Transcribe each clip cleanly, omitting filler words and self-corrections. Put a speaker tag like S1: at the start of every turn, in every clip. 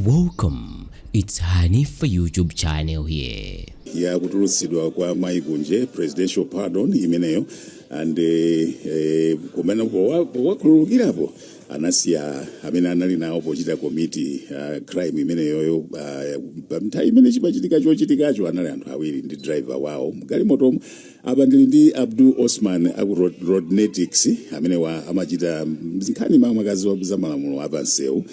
S1: Welcome, it's Nkhani for YouTube channel here.
S2: Yakutulusidwa kwa kunje presidential pardon imeneyo and kumena wakhululukirapo anasiya amene anali nawo pochita committee crime imeneyo pamnthawi imene chochitikacho anali anthu awiri ndi driver wawo mgalimotomo. Apa ndili ndi Abdul Osman aku Roadnetics amene amachita nkhani makazi za malamulo apansewu.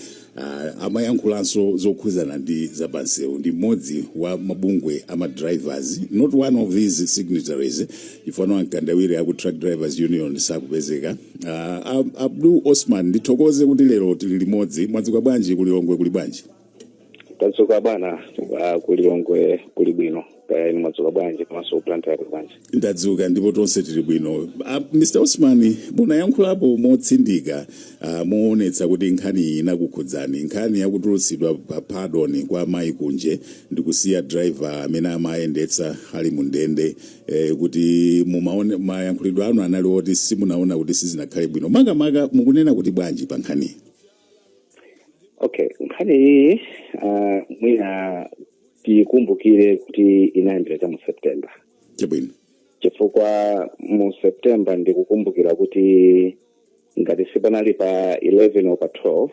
S2: Amayankhulanso zokhuzana ndi zapansewu ndi mmodzi wa mabungwe ama drivers, not one of these signatories. Ifano ankandawire aku Truck Drivers Union sakupezeka. Abdul Osman ndithokoze kuti lero tili limodzi. Mwadzuka bwanji kulilongwe kuli bwanji?
S3: Tadzuka bana kulilongwe kuli bwino. Ni mwadzuka bwanji komanso plantaya kuli bwanji?
S2: Ndadzuka ndipo tonse tili bwino. Mr. Osman munayankhulapo motsindika muonetsa kuti nkhani inakukhudzani. Nkhani yakutulusidwa pardon kwa kunje ndikusiya driver amene amayendetsa ali mu ndende kuti mumaone mayankhulidwe anu anali oti simunaona kuti sizinakhale bwino. Makamaka mukunena kuti bwanji pa nkhani?
S3: Okay, nkhani mwina tikumbukire kuti inayambira mu September.
S2: Chabwino.
S3: Chifukwa mu September ndikukumbukira kuti ngati sipanali pa 11 or pa 12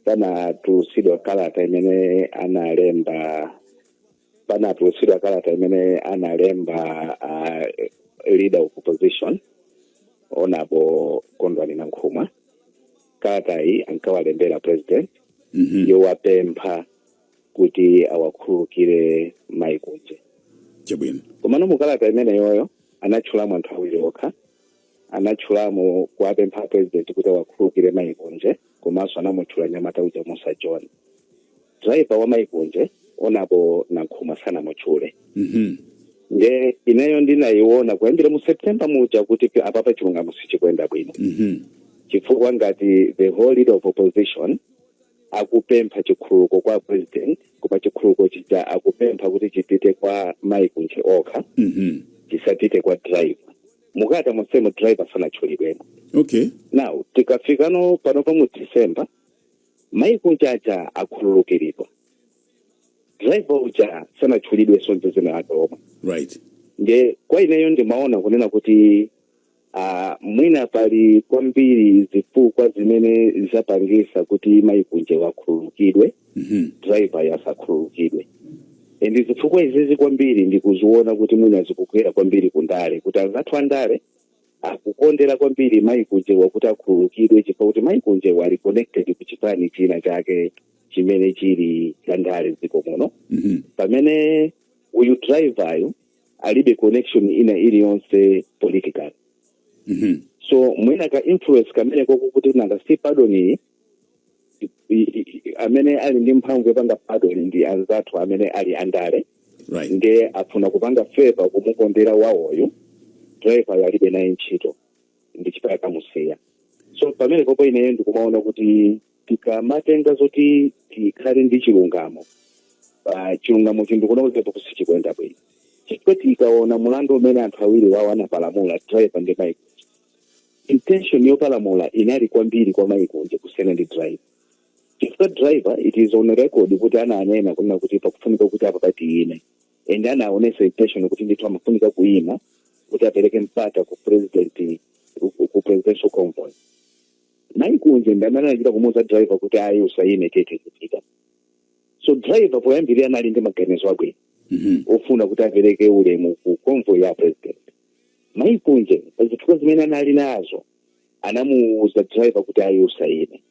S3: pana tulusidwa kalata imene analemba leader of opposition onapo kondwani na nkhuma. Kalata iyi ankawalembera president yowapempha kuti awakhululukire kunje.
S2: Chabwino.
S3: Komano mukalata imene yoyo anatchulamo anthu awiri okha. Anatchulamo kuwapempha president kuti awakhululukire kunje, komanso anamutchula nyamata uja Musa John. Driver wa kunje onapo na nkhuma sanamutchule. Nge ineyo ndinayiona kuyambira mu September muja kuti apapa chilungamo sichikwenda bwino. Chifukwa ngati the whole leader of opposition akupempha chikhululuko kwa president, kupa chikhululuko chija akupempha kuti chipite kwa kunje okha, chisapite kwa driver. Mukata musemo driver sanatchulidwemo.
S2: Okay.
S3: Now tikafikano pano pa mu December kunje aja akhululukiridwa. Driver uja sanatchulidwe sonse zina atoma.
S2: Right.
S3: Nge kwa ineyo ndimaona kunena kuti mwina pali kwambiri zifukwa zimene zapangisa kuti kunje wakhululukidwe, driver yasakhululukidwe. Ndi zifukwa izizi kwambiri ndikuziona kuti mwina zikukwera kwambiri kundale, kuti anzathu andale akukondela kwambiri kunje wakuti akhululukidwe chifukwa kuti kunje wali connected kuchipani china chake chimene chili kandale dziko muno. Pamene uyu driver alibe connection ina iliyonse political. So mwina ka influence kamene koko kuti nanga si pardon amene ali ndi mphamvu yopanga pardon ndi anzathu amene ali andale.
S2: Right.
S3: Nge afuna kupanga favor kumukondera wawoyo driver alibe naye ntchito ndi chipaya kamusiya. So pamene popo ineyo ndikumaona kuti tikamatenga zoti tikhale ndi chilungamo, chilungamo chindikuona kuti popo sichikwenda bwino. Chifukwa tikaona mulandu umene anthu awiri wawo anapalamula driver ndi kunje, intention yopalamula inali kwambiri kwa kunje kusiyana ndi driver. Chifukwa driver it is on record kuti ananena kunena kuti pakufunika kuti apa pati ine, and anaonesa intention kuti ndithu amafunika kuima kuti apereke mpata ku president ku presidential convoy. Kunje ndananachita kumuza driver kuti ayi usaime tete kupita. So driver poyambirira anali ndi maganizo abwino ofuna kuti apereke ulemu ku convoy ya president. Kunje zifukwa zimene anali nazo anamuuza driver kuti ayi usaime.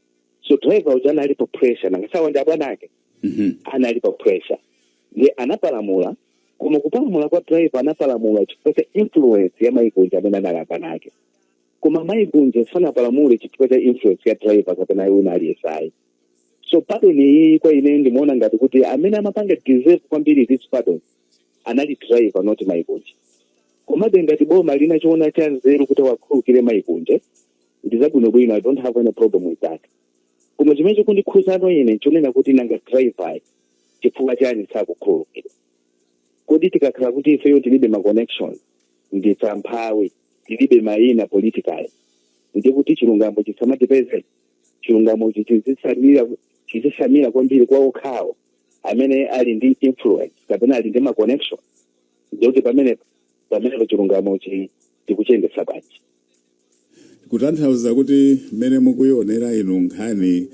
S3: So driver uja anali pa pressure nangasawa ndi abwanake anali pa pressure. Ndi anapalamula, koma kupalamula kwa driver anapalamula chifukwa cha influence ya kunje amene anali abwanake. Koma kunje sanapalamule chifukwa cha influence ya driver kapena yuna aliyesayi. So pardon iyi kwa ine ndimaona ngati kuti amene amapanga deserve kwambiri this pardon anali driver not kunje. Koma ngati boma linachoona cha nzeru kuti wakhululukire kunje, ndizabwino bwino, I don't have any problem with that. Koma chimene kundikhuzano ine chonena kuti nanga driver chifukwa chani sakukhululukira. Kodi tikakhala kuti ifeyo tilibe ma connection ndi tamphawi, tilibe mayina political, ndi kuti chilungamo chisamatipeze, chilungamo chizisalira chizisamira kwambiri kwa okhawo amene ali ndi influence kapena ali ndi ma connection ndikuti pamene chilungamo tikuchiyendetsa bwanji.
S2: Kutanthauza kuti mmene mukuyionera inu nkhani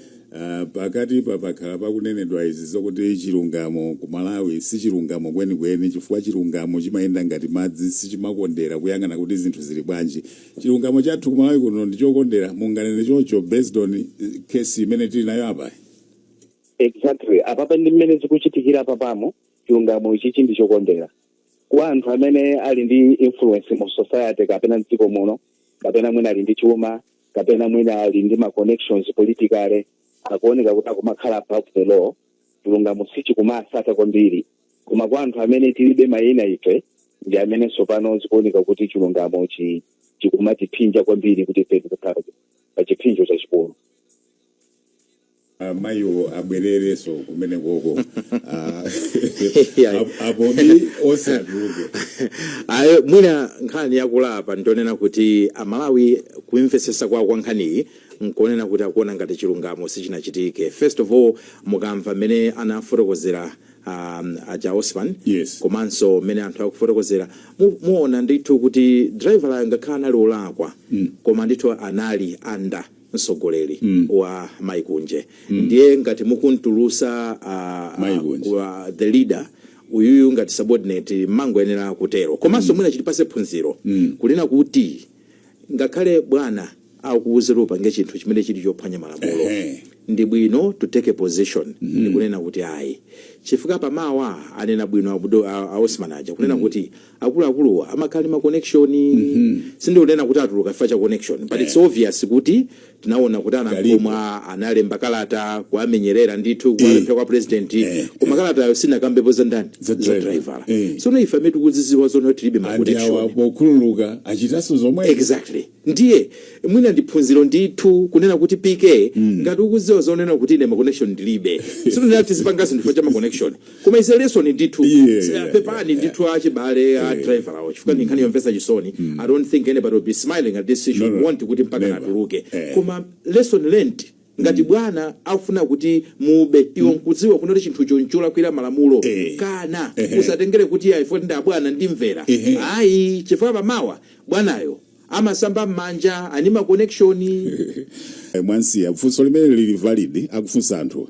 S2: pakati pakhala pakunenedwa izi zokuti chilungamo ku Malawi si chilungamo kwenikweni chifukwa chilungamo chimayenda ngati madzi sichimakondera kuyang'ana kuti zinthu zili bwanji. Chilungamo chathu ku Malawi kuno ndi chokondera munganene chocho based on case imene tili nayo apa.
S3: Exactly. Apapa ndi mmene zikuchitikira papamo chilungamo ichi ndi chokondera. Kwa anthu amene ali ndi influence mu society kapena mdziko muno kapena mwina ali ndi chuma kapena mwina ali ndi ma connections politically akuoneka kuti akumakhala above the law chilungamo sichikumasata kwambiri. Koma kwa anthu amene tilibe mayina ife ndi amene sopano zikuoneka kuti chilungamo chikumatiphinja kwambiri kuti ife tikukhala pa chiphinjo chachikulu.
S2: Mayo abwerereso kumene koko apobi osadruke
S4: ayo mwina nkhani yakulapa ndionena kuti Amalawi kuimvesesa kwa nkhani nkonena kuti akuona ngati chilungamo sichinachitike. First of all mukamva mmene anafotokozera aja Osman
S2: yes.
S4: Komanso mmene anthu akufotokozera muona ndithu kuti driver ngakhala ali olakwa koma ndithu anali anda msogoleri wa kunje ndiye ngati mukuntulusa the leader uyuyu ngati subordinate mangoyenera kutero komanso mwina chilipase phunziro kulina kuti ngakhale bwana akuwuzirupa nge chinthu chimene chili chophwanya malamulo ndi bwino to take a position ndi kunena kuti ayi chifukwa pamawa anena bwino Osman aja kunena kuti akuluakuluwa amakhala ma connection sindikunena kuti atuluka chifukwa cha connection but it's obvious kuti tinaona kuti anakoma analemba kalata kuamenyerera ndithu kualepha kwa president koma kalata yo sinakambepo za ndani za driver so ife ametu kuziziwa zono tilibe ma connection
S2: apo kululuka achitaso zomwe
S4: exactly ndiye mwina ndiphunziro ndithu kunena kuti PK ngati ukuziwa zonena kuti ine ma connection ndilibe sindikunena kuti zipangaso ndifo cha ma connection koma is a lesson ndithu pepani ndithu achibale a driver awo chifukwa nkhani yomvesa chisoni I don't think anybody will be smiling at this issue want kuti mpaka natuluke koma lesson learned ngati bwana afuna kuti mube iwo nkudziwa kunoti chinthu chonchola kwira malamulo kana usatengere kuti ayi foti nda bwana ndimvera ayi chifukwa pamawa bwanayo amasamba manja anima connection
S2: mwansiya funso limene lili valid akufunsa anthu.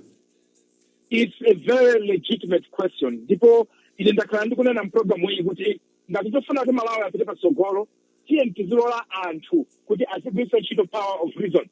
S5: It's a very legitimate question. Ndipo ile ndakhala ndikunena program weyi kuti ngati tofuna kuti Malawi apite patsogolo tiye tizilola anthu kuti azigwisa ntchito power of reason.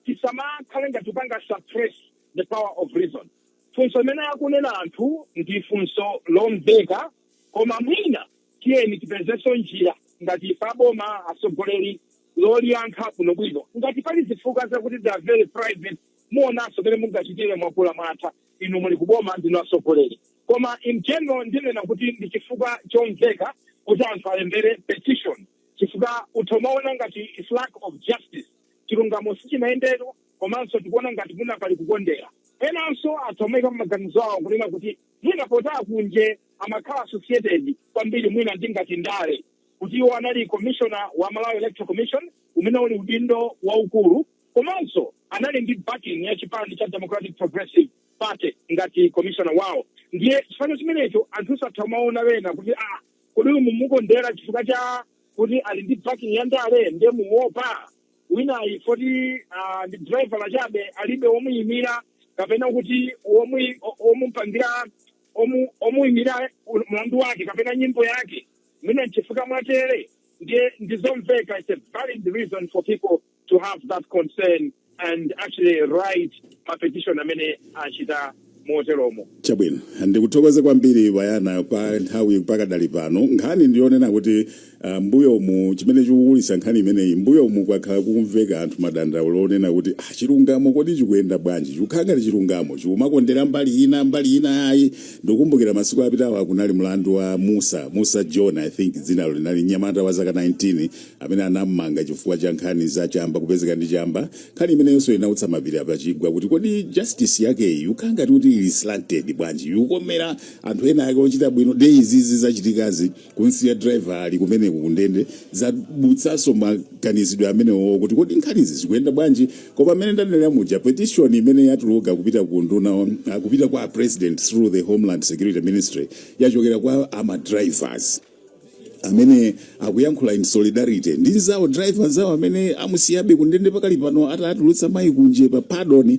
S5: Tisama khale ngati upanga suppress the power of reason. Funso limene akunena anthu ndi funso lomveka koma mwina tiyeni tipezeso njira ngati paboma asogoleri loliyankha kuno bwino ngati pali zifukwa zakuti they are very private muonaso pene mungachitire mwakula mwatha inu muli kuboma ndino asogoleri koma in general ndinena kuti ndi chifukwa chomveka kuti anthu alembere petition chifukwa utomaona ngati is lack of justice chilungamo sichimayendero komanso tikuona ngati muna pali kukondera enanso atomeka maganizo awo kunena kuti mwina pota kunje amakhala associated kwambiri mwina ndingati ndale kuti iwo anali commissioner wa Malawi Electoral Commission umene uli udindo waukulu komanso anali ndi backing ya chipani cha Democratic Progressive Party ngati commissioner wawo ndiye chifano chimenecho anthu satamaona wena kuti kodi mumukondera chifukwa cha kuti ali ndi backing ya ndale ndiye muopa wina ifoti ndi driver la chabe alibe omuyimira kapena kuti omumpangira omuyimira mlandu wake kapena nyimbo yake mina chifukwa mwatere ndiye ndizomveka. It's a valid reason for people to have that concern and actually write a petition amene achita moteromo.
S2: Chabwino ndikuthokoze kwambiri bayana pa nthawi pakadali pano nkhani ndionena kuti mbuyo mu chimene chikukulisa nkhani imeneyi mbuyo mu kwakhala kumveka anthu madandaulo onena kuti chilungamo kodi chikuyenda bwanji chikukhanga chilungamo chikumakondera mbali ina ayi ndikumbukira masiku apitawa kunali mlandu wa Musa John I think dzina linali nyamata wa zaka 19 amene anamanga chifukwa cha nkhani za chamba kupezeka ndi chamba nkhani imeneyonso inautsa mapiri apachigwa kuti kodi justice yake yukhanga kuti ili slanted bwanji yukomera anthu ena ake ochita bwino izizi zachitikazi kunsiya driver ali kumene kundende zabutsaso maganizidwe amenewo kuti kodi nkhanizi zikuyenda bwanji. Koma amene ndanena muja petition imene yatuluka kupita kunduna kupita kwa president through the Homeland Security Ministry yachokera kwa ama drivers amene akuyankhula in solidarity ndi zawo drivers zawo amene amusiyabe kundende pakali pano atulutsa mayi kunje pa pardon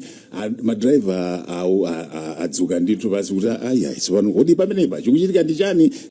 S2: madriver adzuka ndithu pasi kuti aya tsopano kodi pamenepa chikuchitika ndi chani